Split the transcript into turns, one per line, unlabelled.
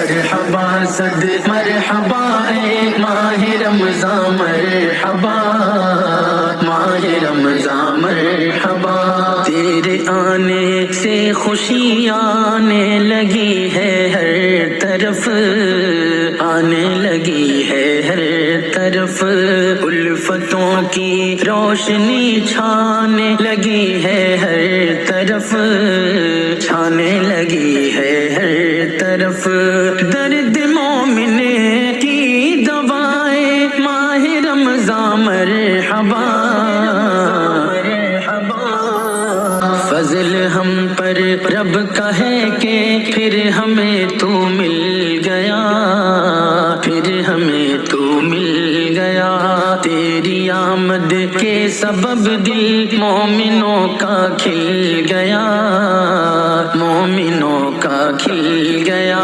مرحبا صد مرحبا اے ماہ رمضان مرحبا، ماہ رمضان مرحبا، تیرے آنے سے خوشی آنے لگی ہے ہر طرف، آنے لگی ہے ہر طرف، الفتوں کی روشنی چھانے لگی ہے ہر طرف، چھانے لگی ہے ہر طرف، درد مومن کی دوائیں ماہ رمضان مرحبا، فضل ہم پر رب کا ہے کہ پھر ہمیں تو مل گیا، پھر ہمیں تو مل گیا، تیری آمد کے سبب دل مومنوں کا کھل گیا، مومنوں کا کھل گیا۔